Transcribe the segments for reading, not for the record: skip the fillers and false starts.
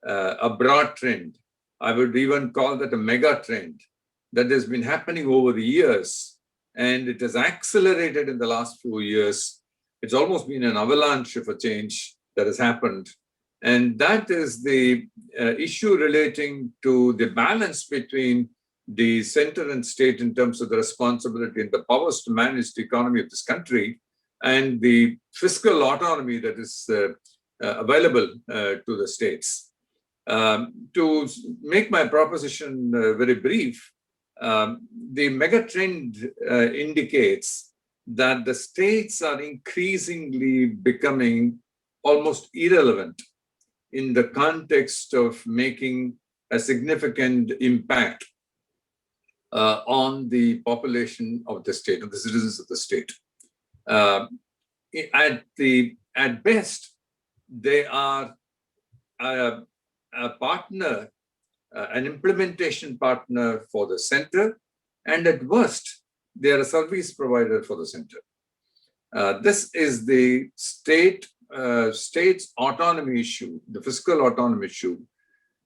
a broad trend. I would even call that a mega trend that has been happening over the years, and it has accelerated in the last few years. It's almost been an avalanche of a change that has happened. And that is the issue relating to the balance between the center and state in terms of the responsibility and the powers to manage the economy of this country, and the fiscal autonomy that is available to the states. To make my proposition very brief, the megatrend indicates that the states are increasingly becoming almost irrelevant in the context of making a significant impact on the population of the state, of the citizens of the state. At best, they are a partner, an implementation partner for the center, and at worst, they are a service provider for the center. This is the state's autonomy issue, the fiscal autonomy issue,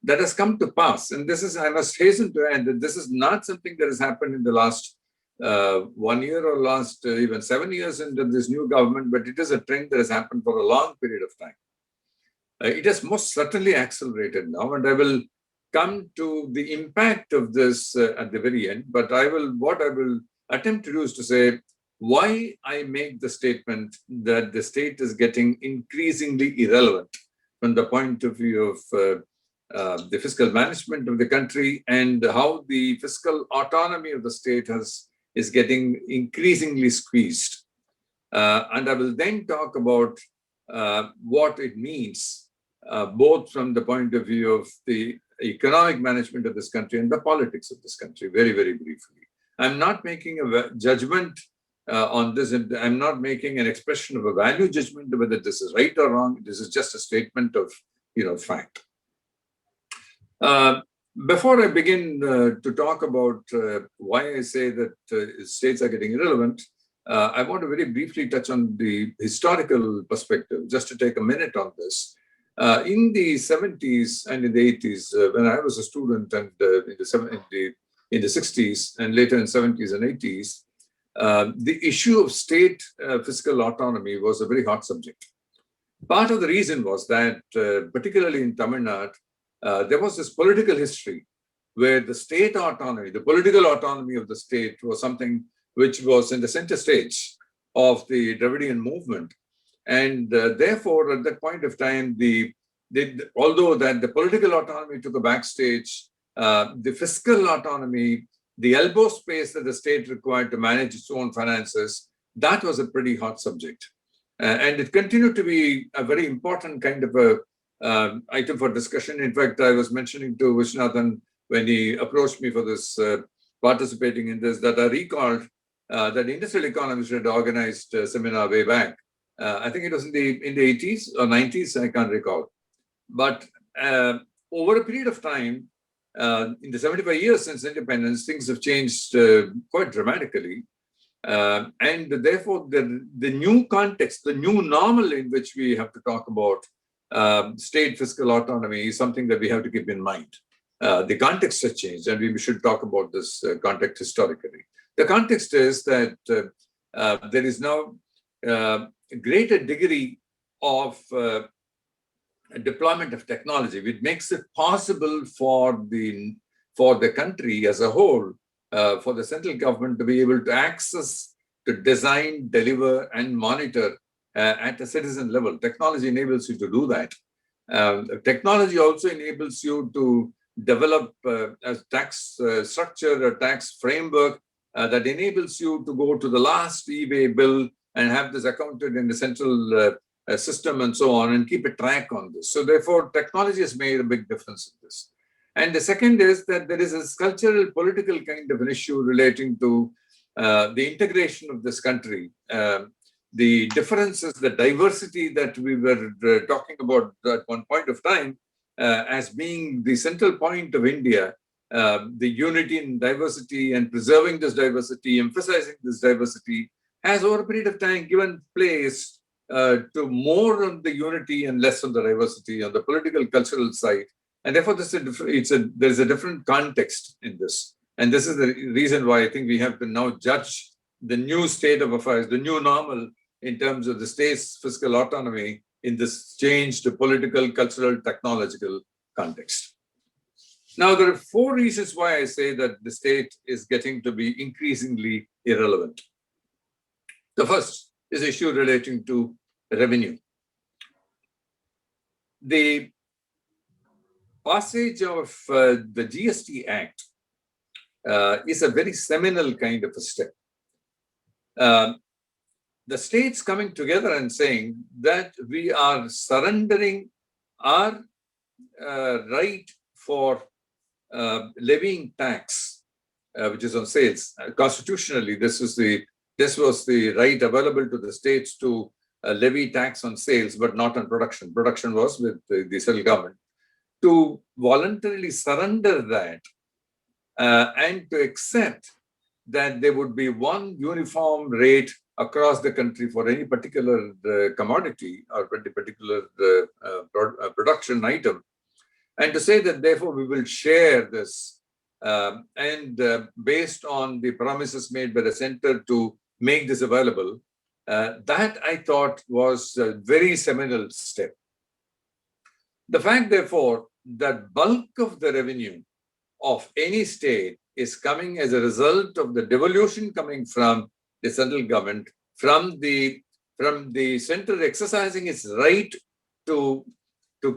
that has come to pass. And this is, I must hasten to add, that this is not something that has happened in the last 1 year or last even 7 years under this new government, but it is a trend that has happened for a long period of time. It has most certainly accelerated now, and I will come to the impact of this at the very end. But what I will attempt to do is to say why I make the statement that the state is getting increasingly irrelevant from the point of view of the fiscal management of the country, and how the fiscal autonomy of the state is getting increasingly squeezed. And I will then talk about what it means, both from the point of view of the economic management of this country and the politics of this country, very, very briefly. I'm not making a judgment on this. I'm not making an expression of a value judgment whether this is right or wrong. This is just a statement of, fact. Before I begin to talk about why I say that states are getting irrelevant, I want to very briefly touch on the historical perspective, just to take a minute on this. In the 70s and in the 80s, when I was a student, and in the 60s and later in 70s and 80s, the issue of state fiscal autonomy was a very hot subject. Part of the reason was that, particularly in Tamil Nadu, there was this political history where the state autonomy, the political autonomy of the state, was something which was in the center stage of the Dravidian movement. And therefore, at that point of time, although that the political autonomy took a backstage, the fiscal autonomy, the elbow space that the state required to manage its own finances, that was a pretty hot subject. And it continued to be a very important kind of a item for discussion. In fact, I was mentioning to Vishnathan when he approached me for this, participating in this, that I recalled that industrial economists had organized a seminar way back. I think it was in the 80s or 90s, I can't recall. But over a period of time, in the 75 years since independence, things have changed quite dramatically. And therefore, the new context, the new normal in which we have to talk about state fiscal autonomy is something that we have to keep in mind. The context has changed, and we should talk about this context historically. The context is that there is now a greater degree of deployment of technology, which makes it possible for the country as a whole, for the central government to be able to access, to design, deliver, and monitor at a citizen level. Technology enables you to do that. Technology also enables you to develop a tax structure, a tax framework that enables you to go to the last e-way bill and have this accounted in the central system and so on, and keep a track on this. So therefore, technology has made a big difference in this. And the second is that there is a cultural, political kind of an issue relating to the integration of this country. The differences, the diversity that we were talking about at one point of time as being the central point of India, the unity in diversity and preserving this diversity, emphasizing this diversity, has over a period of time given place to more on the unity and less on the diversity on the political, cultural side. And therefore, there's a different context in this. And this is the reason why I think we have to now judge the new state of affairs, the new normal in terms of the state's fiscal autonomy in this changed political, cultural, technological context. Now, there are 4 reasons why I say that the state is getting to be increasingly irrelevant. The first is the issue relating to revenue. The passage of the GST Act is a very seminal kind of a step. The states coming together and saying that we are surrendering our right for levying tax, which is on sales. Constitutionally, this was the right available to the states to levy tax on sales, but not on production. Production was with the central government. To voluntarily surrender that and to accept that there would be one uniform rate across the country for any particular commodity or any particular production item, and to say that therefore we will share this and based on the promises made by the center to make this available, that I thought was a very seminal step. The fact, therefore, that bulk of the revenue of any state is coming as a result of the devolution coming from the central government, from the center exercising its right to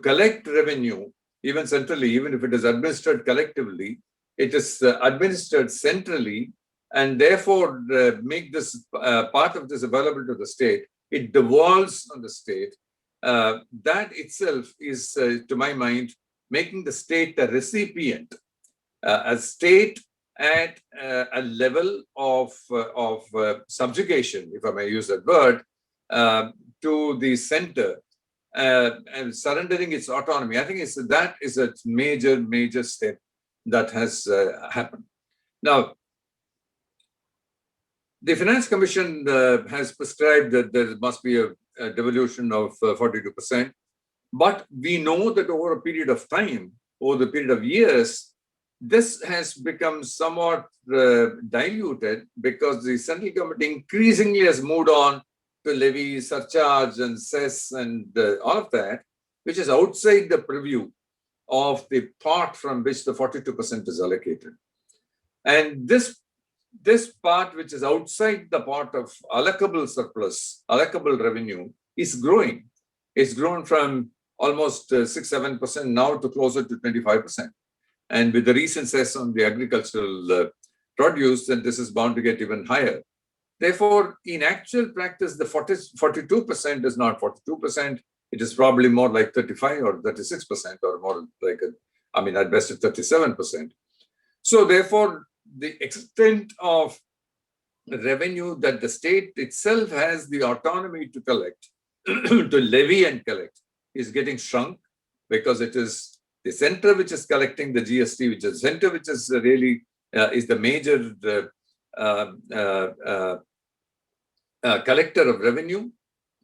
collect revenue, even centrally, even if it is administered collectively, it is administered centrally, and therefore make this part of this available to the state. It devolves on the state. That itself is, to my mind, making the state a recipient, a state at a level of subjugation, if I may use that word, to the center and surrendering its autonomy. I think that is a major step that has happened. Now, the Finance Commission has prescribed that there must be a devolution of 42%, but we know that over a period of time, over the period of years, this has become somewhat diluted because the central government increasingly has moved on to levy, surcharge, and cess, and all of that, which is outside the purview of the part from which the 42% is allocated. And this part, which is outside the part of allocable surplus, allocable revenue, is growing. It's grown from almost 6-7% now to closer to 25%. And with the recent cess on the agricultural produce, then this is bound to get even higher. Therefore, in actual practice, the 42% is not 42%. It is probably more like 35 or 36%, or more like, at best, it's 37%. So therefore, the extent of revenue that the state itself has the autonomy to collect, to levy and collect, is getting shrunk, because it is the center which is collecting the GST, which is the center which is really is the major collector of revenue,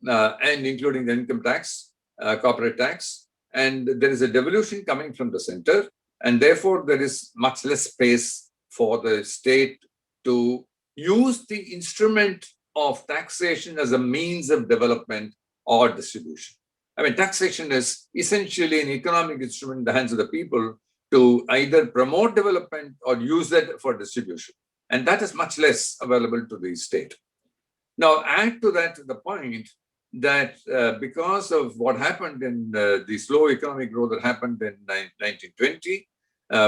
and including the income tax, corporate tax. And there is a devolution coming from the center, and therefore there is much less space for the state to use the instrument of taxation as a means of development or distribution. Taxation is essentially an economic instrument in the hands of the people to either promote development or use that for distribution. And that is much less available to the state. Now, add to that the point that because of what happened in the slow economic growth that happened in 1920,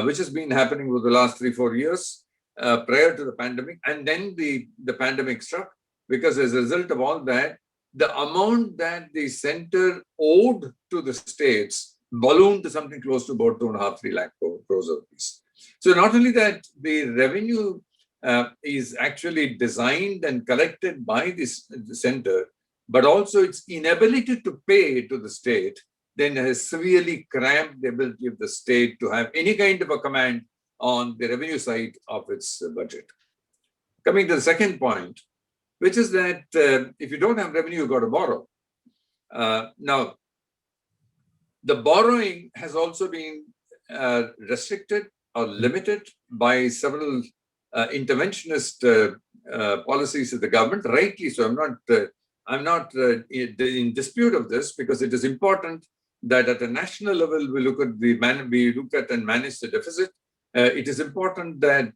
which has been happening over the last 3-4 years prior to the pandemic, and then the pandemic struck, because as a result of all that, the amount that the center owed to the states ballooned to something close to about 2.5-3 lakh crores of rupees. So not only that the revenue is actually designed and collected by the center, but also its inability to pay to the state then has severely cramped the ability of the state to have any kind of a command on the revenue side of its budget. Coming to the second point, which is that if you don't have revenue, you've got to borrow. Now, the borrowing has also been restricted or limited by several interventionist policies of the government, rightly so. I'm not in dispute of this, because it is important that at a national level we look at and manage the deficit. It is important that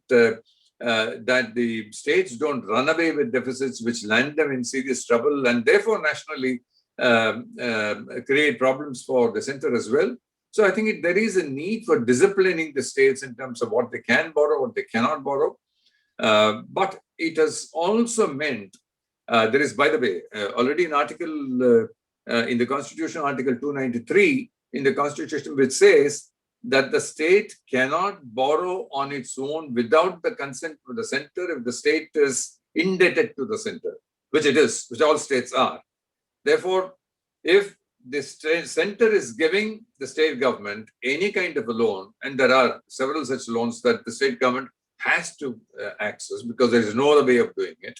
that the states don't run away with deficits which land them in serious trouble, and therefore nationally create problems for the center as well. So I think there is a need for disciplining the states in terms of what they can borrow, what they cannot borrow. But it has also meant, there is, by the way, already an article in the Constitution, Article 293 in the Constitution, which says that the state cannot borrow on its own without the consent of the center if the state is indebted to the center, which it is, which all states are. Therefore, if the center is giving the state government any kind of a loan, and there are several such loans that the state government has to access because there is no other way of doing it,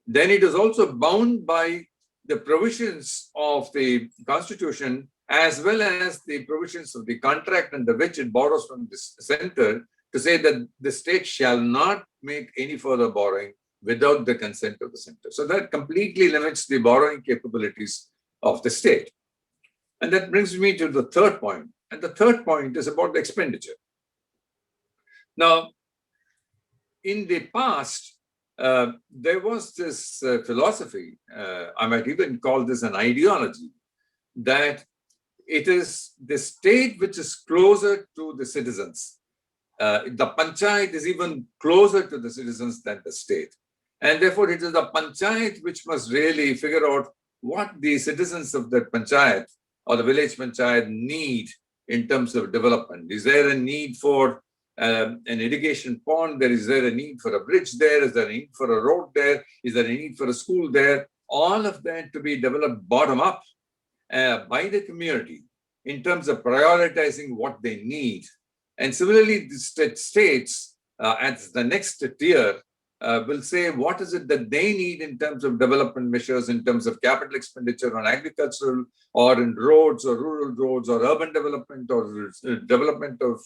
then it is also bound by the provisions of the Constitution as well as the provisions of the contract under which it borrows from the center, to say that the state shall not make any further borrowing without the consent of the center. So that completely limits the borrowing capabilities of the state. And that brings me to the third point. And the third point is about the expenditure. Now, in the past, there was this philosophy, I might even call this an ideology, that it is the state which is closer to the citizens. The panchayat is even closer to the citizens than the state. And therefore, it is the panchayat which must really figure out what the citizens of that panchayat or the village panchayat need in terms of development. Is there a need for an irrigation pond? Is there a need for a bridge there? Is there a need for a road there? Is there a need for a school there? All of that to be developed bottom up by the community in terms of prioritizing what they need. And similarly, the states as the next tier will say what is it that they need in terms of development measures, in terms of capital expenditure on agricultural or in roads or rural roads or urban development or development of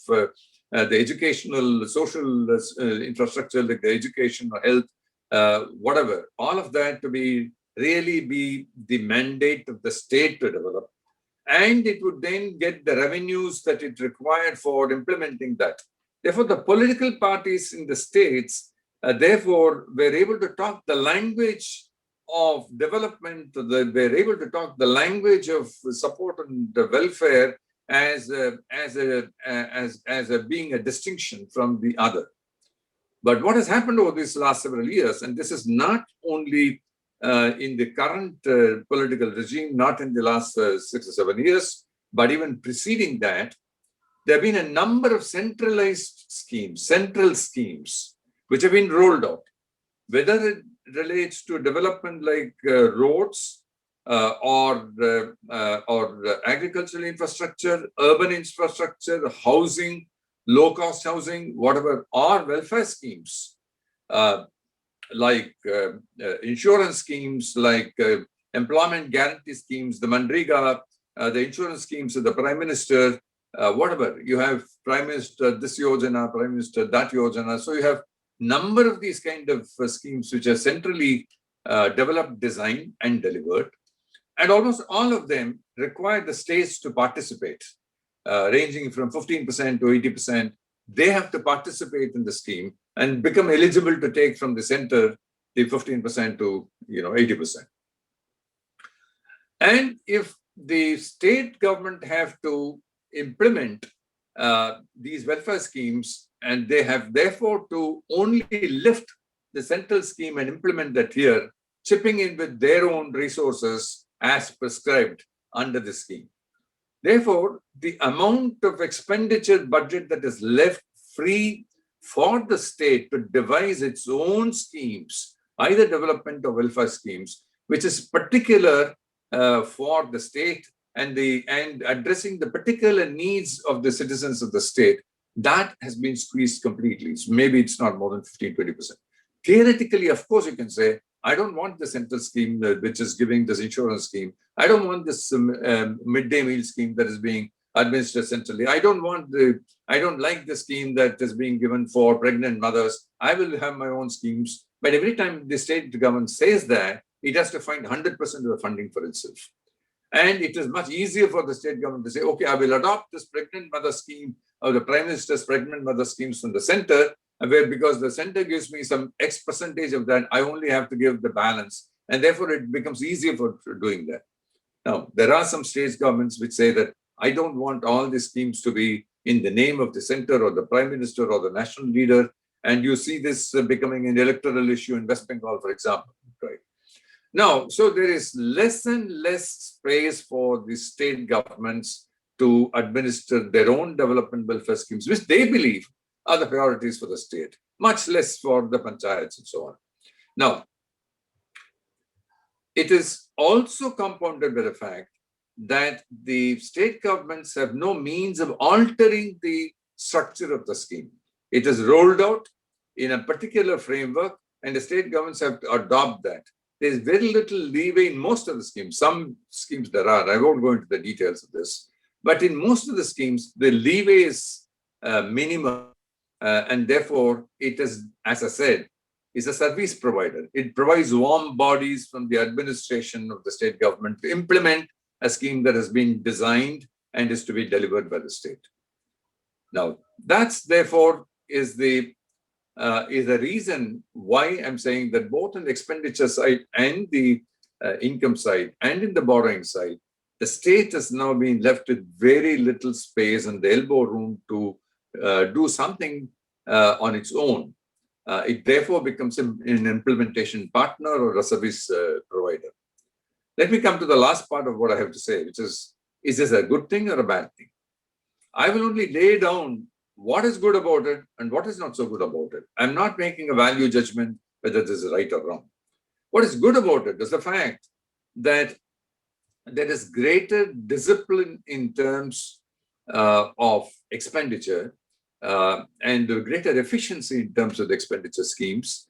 the educational, social infrastructure like the education or health, whatever. All of that to be really be the mandate of the state to develop. And it would then get the revenues that it required for implementing that. Therefore, the political parties in the states therefore, we're able to talk the language of development, we're able to talk the language of support and welfare as being a distinction from the other. But what has happened over these last several years, and this is not only in the current political regime, not in the last 6 or 7 years, but even preceding that, there have been a number of centralized schemes, central schemes, which have been rolled out, whether it relates to development like roads or agricultural infrastructure, urban infrastructure, housing, low-cost housing, whatever, or welfare schemes like insurance schemes, like employment guarantee schemes, the Mandriga, the insurance schemes of the Prime Minister, whatever. You have Prime Minister this Yojana, Prime Minister that Yojana. So you have number of these kind of schemes which are centrally developed, designed, and delivered. And almost all of them require the states to participate, ranging from 15% to 80%. They have to participate in the scheme and become eligible to take from the center the 15% to 80%. And if the state government have to implement these welfare schemes, and they have therefore to only lift the central scheme and implement that here, chipping in with their own resources as prescribed under the scheme. Therefore, the amount of expenditure budget that is left free for the state to devise its own schemes, either development or welfare schemes, which is particular for the state and addressing the particular needs of the citizens of the state, that has been squeezed completely. So maybe it's not more than 15-20%. Theoretically, of course, you can say, I don't want the central scheme which is giving this insurance scheme. I don't want this midday meal scheme that is being administered centrally. I don't like the scheme that is being given for pregnant mothers. I will have my own schemes. But every time the state government says that, it has to find 100% of the funding for itself. And it is much easier for the state government to say, okay, I will adopt this pregnant mother scheme or the Prime Minister's pregnant mother schemes from the center, where because the center gives me some X percentage of that, I only have to give the balance. And therefore, it becomes easier for doing that. Now, there are some state governments which say that I don't want all these schemes to be in the name of the center or the Prime Minister or the national leader. And you see this becoming an electoral issue in West Bengal, for example, right? Now, so there is less and less space for the state governments to administer their own development welfare schemes, which they believe are the priorities for the state, much less for the panchayats and so on. Now, it is also compounded by the fact that the state governments have no means of altering the structure of the scheme. It is rolled out in a particular framework, and the state governments have to adopt that. There's very little leeway in most of the schemes. Some schemes there are, I won't go into the details of this, but in most of the schemes, the leeway is minimum, and therefore it is, as I said, is a service provider. It provides warm bodies from the administration of the state government to implement a scheme that has been designed and is to be delivered by the state. Now, that's therefore is the reason why I'm saying that both on the expenditure side and the income side and in the borrowing side, the state has now been left with very little space and the elbow room to do something on its own. It therefore becomes an implementation partner or a service provider. Let me come to the last part of what I have to say, which is this a good thing or a bad thing? I will only lay down what is good about it and what is not so good about it. I'm not making a value judgment whether this is right or wrong. What is good about it is the fact that there is greater discipline in terms of expenditure and greater efficiency in terms of the expenditure schemes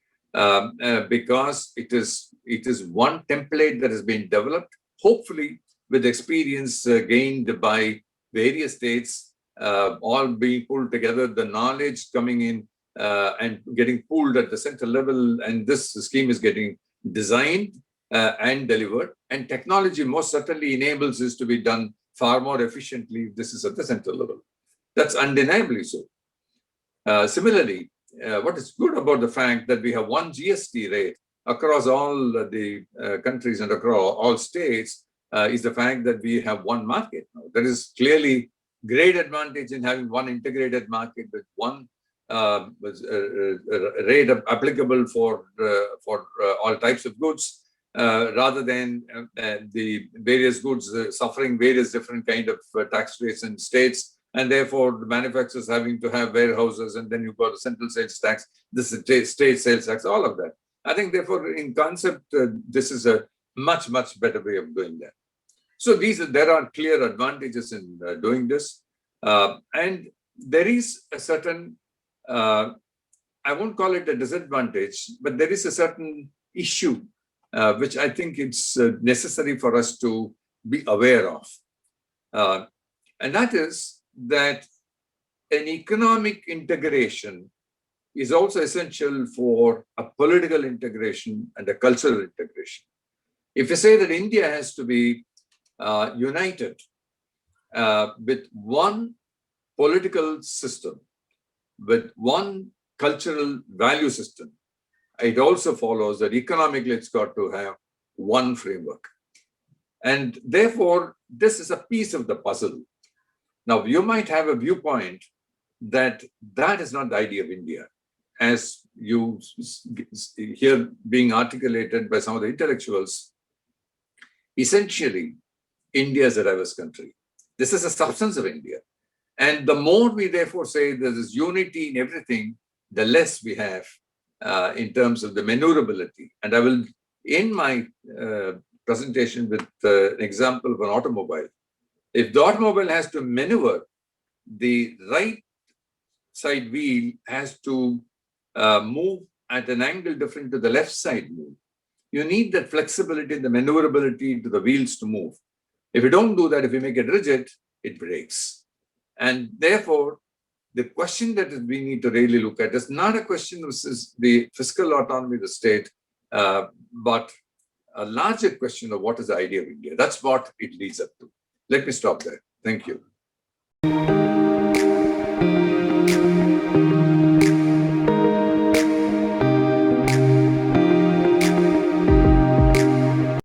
because it is one template that has been developed, hopefully with experience gained by various states, all being pulled together, the knowledge coming in and getting pulled at the central level, and this scheme is getting designed and delivered. And technology most certainly enables this to be done far more efficiently if this is at the central level. That's undeniably so. Similarly, what is good about the fact that we have one GST rate across all the countries and across all states is the fact that we have one market now. There is clearly great advantage in having one integrated market with one rate applicable for all types of goods, rather than the various goods suffering various different kind of tax rates in states, and therefore the manufacturers having to have warehouses, and then you've got the central sales tax, this is state sales tax, all of that. I think therefore in concept, this is a much, much better way of doing that. So there are clear advantages in doing this. And there is a certain, I won't call it a disadvantage, but there is a certain issue which I think it's necessary for us to be aware of. And that is that an economic integration is also essential for a political integration and a cultural integration. If you say that India has to be united with one political system, with one cultural value system, it also follows that economically it's got to have one framework. And therefore, this is a piece of the puzzle. Now, you might have a viewpoint that that is not the idea of India, as you hear being articulated by some of the intellectuals. Essentially, India is a diverse country. This is the substance of India. And the more we therefore say there is unity in everything, the less we have in terms of the maneuverability. And I will end my presentation with an example of an automobile. If the automobile has to maneuver, the right side wheel has to move at an angle different to the left side move. You need that flexibility and the maneuverability to the wheels to move. If you don't do that, if you make it rigid, it breaks. And therefore, the question that we need to really look at is not a question which is the fiscal autonomy of the state, but a larger question of what is the idea of India. That's what it leads up to. Let me stop there. Thank you.